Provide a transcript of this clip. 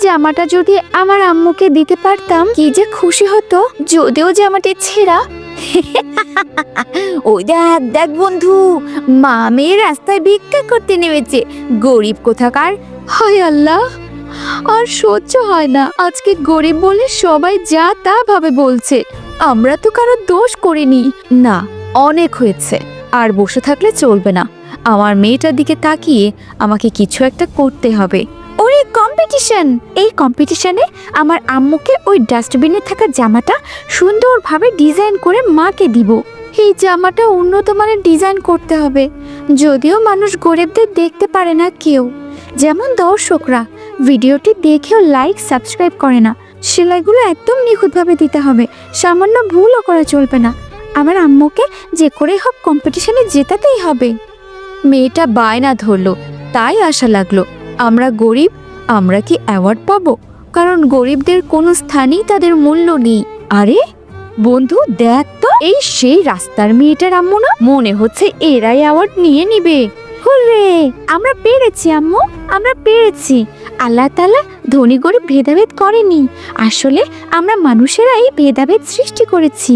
জামাটা যদি আমার আম্মুকে দিতে পারতাম কি যে খুশি হতো। যদিও জামাটি ছেঁড়া। ওই দেখ দেখ বন্ধু, মা মেয়ে রাস্তায় ভিক্ষা করতে নেমেছে, গরিব কোথাকার। হায় আল্লাহ, আর সহ্য হয় না। আজকে গরিব বলে সবাই যা তা ভাবে বলছে। আমরা তো কারো দোষ করিনি। না, অনেক হয়েছে, আর বসে থাকলে চলবে না। আমার মেয়েটার দিকে তাকিয়ে আমাকে কিছু একটা করতে হবে। ওরে কম্পিটিশন! এই কম্পিটিশনে আমার আম্মুকে ওই ডাস্টবিনে থাকা জামাটা সুন্দরভাবে ডিজাইন করে মাকে দিব। এই জামাটা উন্নত মানের ডিজাইন করতে হবে, যদিও মানুষ গরিবদের দেখতে পারে না কেউ, যেমন দর্শকরা ভিডিওটি দেখেও লাইক সাবস্ক্রাইব করে না। সেলাইগুলো একদম নিখুঁতভাবে দিতে হবে, সামান্য ভুলও করা চলবে না। আমার আম্মুকে যে করে হোক কম্পিটিশনে জেতাতেই হবে। মেয়েটা বায়না ধরলো, তাই আশা লাগলো। আমরা গরিব, আমরা কি অ্যাওয়ার্ড পাবো? কারণ গরিবদের কোনো স্থানেই তাদের মূল্য নেই। আরে বন্ধু দেখ তো, এই সেই রাস্তার মেয়েটার আম্মু না? মনে হচ্ছে এরাই অ্যাওয়ার্ড নিয়ে নিবে। হুররে, আমরা পেরেছি আম্মু, আমরা পেরেছি। আল্লাহ তাআলা ধনী গরিব ভেদাভেদ করেনি, আসলে আমরা মানুষেরাই ভেদাভেদ সৃষ্টি করেছি।